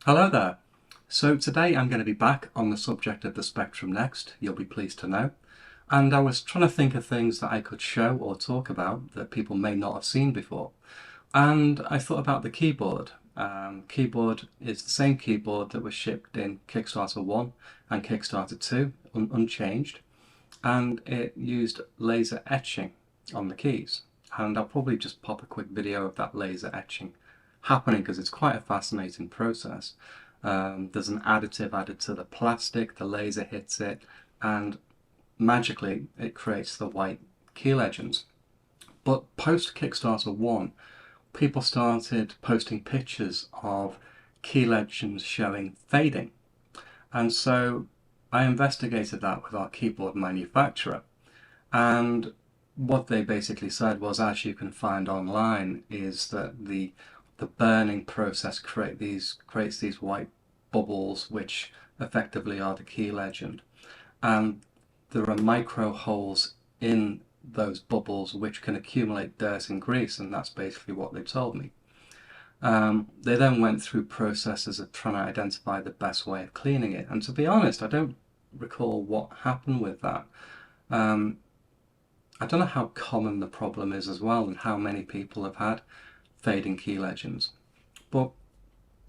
Hello there. So today I'm going to be back on the subject of the Spectrum Next, you'll be pleased to know. And I was trying to think of things that I could show or talk about that people may not have seen before. And I thought about the keyboard. Keyboard is the same keyboard that was shipped in Kickstarter 1 and Kickstarter 2, unchanged. And it used laser etching on the keys. And I'll probably just pop a quick video of that laser etching happening because it's quite a fascinating process. There's an additive added to the plastic, the laser hits it, and magically it creates the white key legends. But post Kickstarter 1, people started posting pictures of key legends showing fading. And so I investigated that with our keyboard manufacturer. And what they basically said was, as you can find online, is that the burning process creates these white bubbles, which effectively are the key legend. And there are micro holes in those bubbles which can accumulate dirt and grease, and that's basically what they told me. They then went through processes of trying to identify the best way of cleaning it, and to be honest, I don't recall what happened with that. I don't know how common the problem is as well, and how many people have had fading key legends. But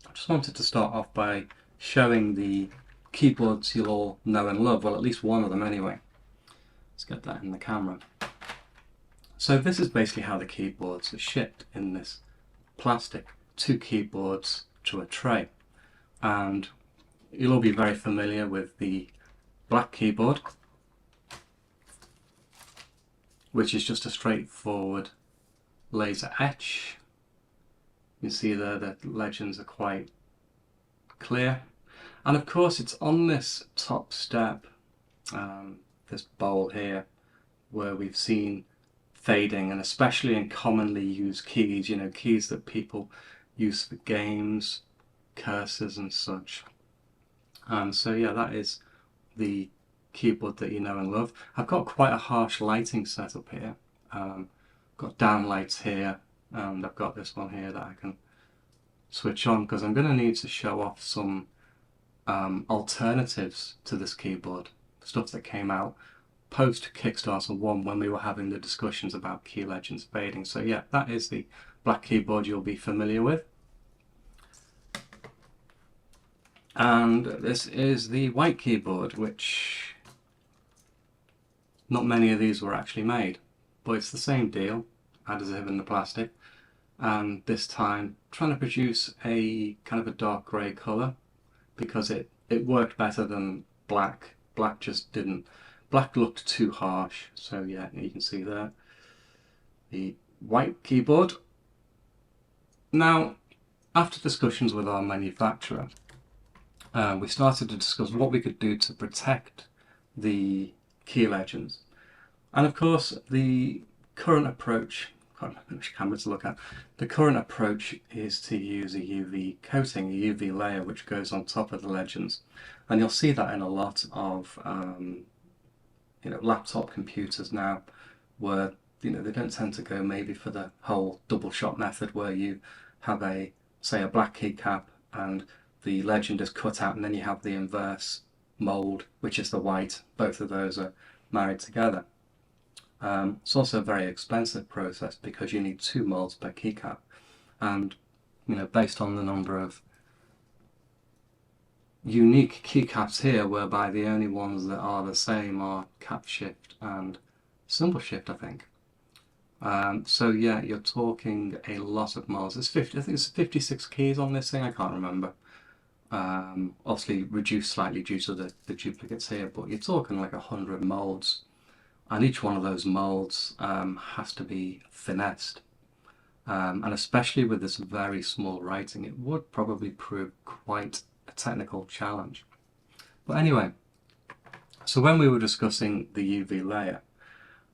I just wanted to start off by showing the keyboards you'll all know and love, well, at least one of them anyway. Let's get that in the camera. So this is basically how the keyboards are shipped in this plastic, 2 keyboards to a tray. And you'll all be very familiar with the black keyboard, which is just a straightforward laser etch. You can see there the legends are quite clear. And of course it's on this top step, this bowl here, where we've seen fading, and especially in commonly used keys, keys that people use for games, cursors and such. So yeah, that is the keyboard that you know and love. I've got quite a harsh lighting setup here. Got down lights here, and I've got this one here that I can switch on because I'm going to need to show off some alternatives to this keyboard, stuff that came out post Kickstarter 1 when we were having the discussions about key legends fading. So yeah, that is the black keyboard you'll be familiar with. And this is the white keyboard, which not many of these were actually made, but it's the same deal, additive in the plastic, and this time trying to produce a kind of a dark grey colour because it worked better than black. Black just didn't. Black looked too harsh, so yeah, you can see there the white keyboard. Now, after discussions with our manufacturer, we started to discuss what we could do to protect the key legends. And of course, the current approach, I can't remember which camera to look at, the current approach is to use a UV coating, a UV layer, which goes on top of the legends. And you'll see that in a lot of laptop computers now, where they don't tend to go maybe for the whole double shot method where you have say a black keycap and the legend is cut out, and then you have the inverse mold, which is the white. Both of those are married together. It's also a very expensive process because you need 2 molds per keycap, and based on the number of unique keycaps here, whereby the only ones that are the same are cap shift and symbol shift, I think. So yeah, you're talking a lot of molds. I think it's 56 keys on this thing, I can't remember. Obviously reduced slightly due to the duplicates here, but you're talking like 100 molds, and each one of those molds has to be finessed, and especially with this very small writing, it would probably prove quite a technical challenge. But anyway, so when we were discussing the UV layer,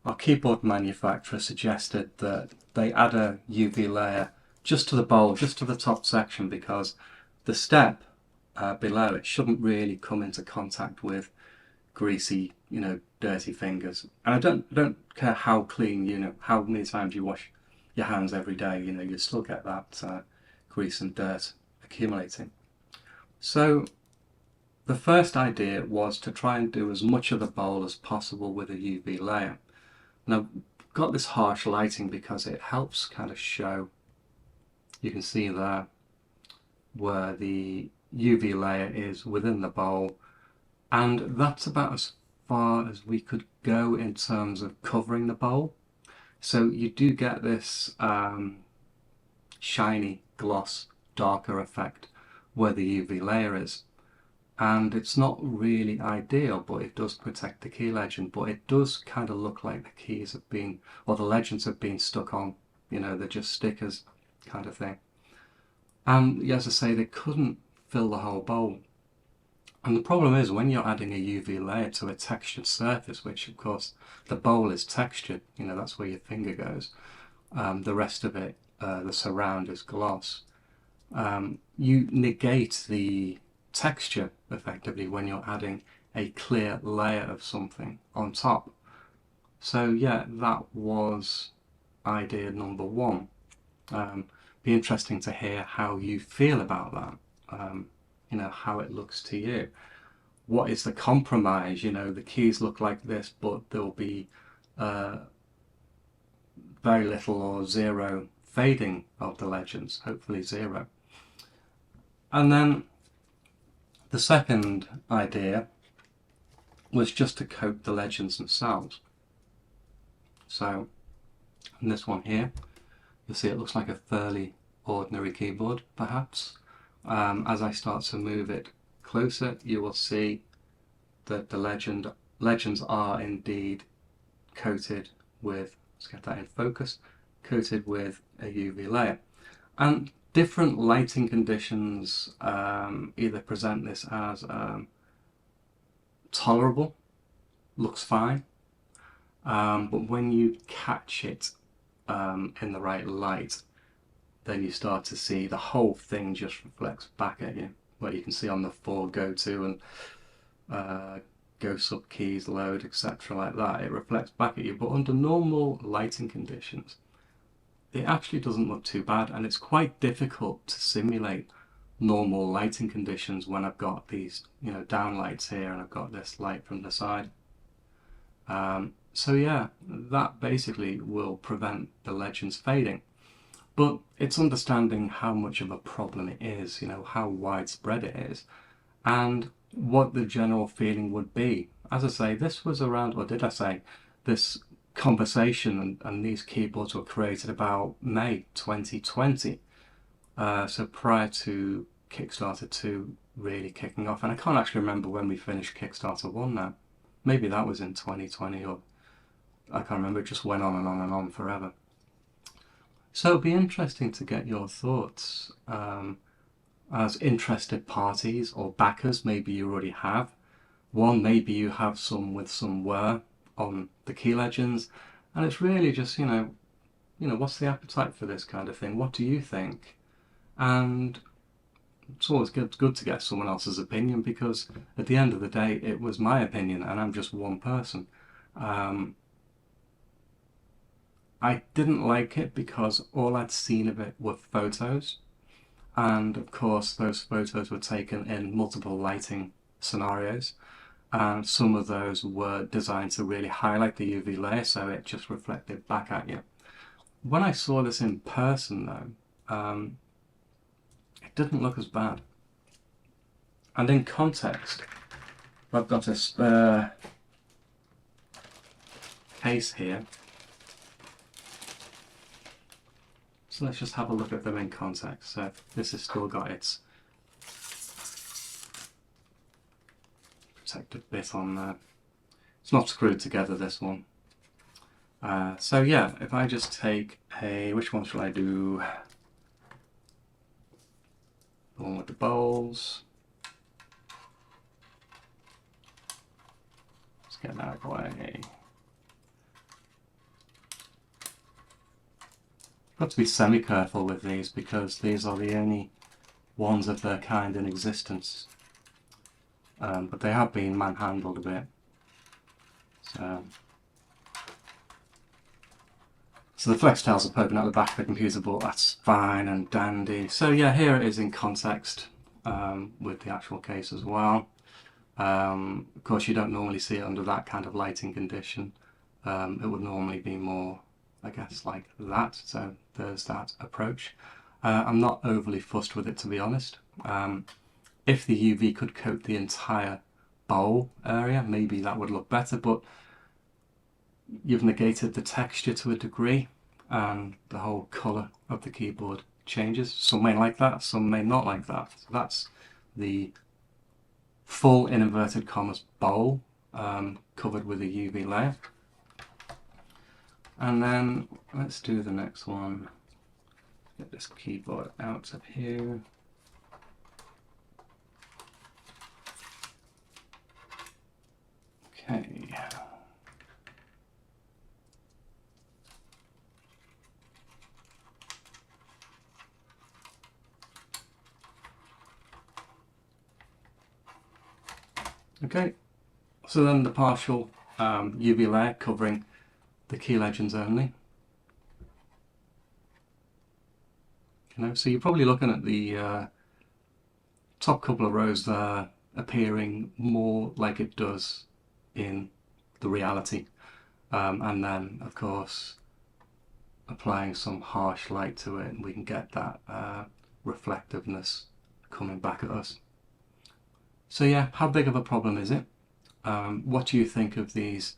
our keyboard manufacturer suggested that they add a UV layer just to the bowl, just to the top section, because the step below it shouldn't really come into contact with greasy, dirty fingers. And I don't care how clean, how many times you wash your hands every day, you still get that grease and dirt accumulating. So the first idea was to try and do as much of the bowl as possible with a UV layer. Now, I've got this harsh lighting because it helps kind of show, you can see there where the UV layer is within the bowl, and that's about as far as we could go in terms of covering the bowl. So you do get this shiny gloss darker effect where the UV layer is, and it's not really ideal, but it does protect the key legend. But it does kind of look like the keys have been, or the legends have been stuck on, you know, they're just stickers kind of thing. And as I say, they couldn't fill the whole bowl. And the problem is when you're adding a UV layer to a textured surface, which of course the bowl is textured, you know, that's where your finger goes. The rest of it, the surround is gloss. You negate the texture effectively when you're adding a clear layer of something on top. So yeah, that was idea number one. Be interesting to hear how you feel about that. You know, how it looks to you. What is the compromise? You know, the keys look like this, but there'll be very little or zero fading of the legends, hopefully zero. And then the second idea was just to coat the legends themselves. So in this one here, you'll see it looks like a fairly ordinary keyboard, perhaps. As I start to move it closer, you will see that the legends are indeed coated with, let's get that in focus, coated with a UV layer. And different lighting conditions either present this as tolerable, looks fine, but when you catch it in the right light, then you start to see the whole thing just reflects back at you. What you can see on the 4 go to and go sub keys, load, etc. like that, it reflects back at you. But under normal lighting conditions, it actually doesn't look too bad, and it's quite difficult to simulate normal lighting conditions when I've got these, you know, down lights here and I've got this light from the side. So yeah, that basically will prevent the legends fading. But it's understanding how much of a problem it is, you know, how widespread it is, and what the general feeling would be. As I say, this was around, or did I say, this conversation and these keyboards were created about May 2020. So prior to Kickstarter 2 really kicking off. And I can't actually remember when we finished Kickstarter 1 now. Maybe that was in 2020, or I can't remember, it just went on and on and on forever. So it'd be interesting to get your thoughts as interested parties or backers. Maybe you already have one, maybe you have some with some wear on the key legends, and it's really just, you know, what's the appetite for this kind of thing? What do you think? And it's always good to get someone else's opinion, because at the end of the day, it was my opinion, and I'm just one person. I didn't like it because all I'd seen of it were photos, and of course those photos were taken in multiple lighting scenarios, and some of those were designed to really highlight the UV layer, so it just reflected back at you. When I saw this in person though, it didn't look as bad. And in context, I've got a spare case here. So let's just have a look at them in context. So this has still got its protective bit on there. It's not screwed together, this one. So yeah, if I just take which one shall I do? The one with the bowls. Let's get that out of the way. Got to be semi-careful with these because these are the only ones of their kind in existence. But they have been manhandled a bit. So the flex tails are poking out the back of the computer, but that's fine and dandy. So yeah, here it is in context. with the actual case as well. Of course, you don't normally see it under that kind of lighting condition. It would normally be more, I guess, like that. So there's that approach. I'm not overly fussed with it, to be honest. If the UV could coat the entire bowl area, maybe that would look better, but you've negated the texture to a degree and the whole colour of the keyboard changes. Some may like that, some may not like that. So that's the full, in inverted commas, bowl covered with a UV layer. And then let's do the next one. Get this keyboard out of here. Okay. Okay, so then the partial UV layer covering the key legends only. So you're probably looking at the top couple of rows there appearing more like it does in the reality, and then of course applying some harsh light to it, and we can get that reflectiveness coming back at us. So yeah, how big of a problem is it? What do you think of these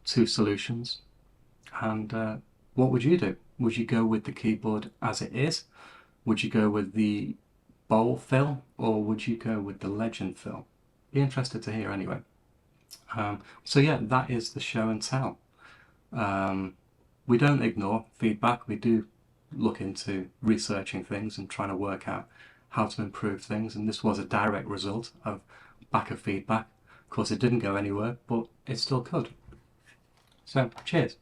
two solutions? And what would you do? Would you go with the keyboard as it is? Would you go with the bowl fill, or would you go with the legend fill? Be interested to hear anyway. So yeah, that is the show and tell. We don't ignore feedback. We do look into researching things and trying to work out how to improve things, and this was a direct result of back of feedback. Of course, it didn't go anywhere, but it still could. So cheers.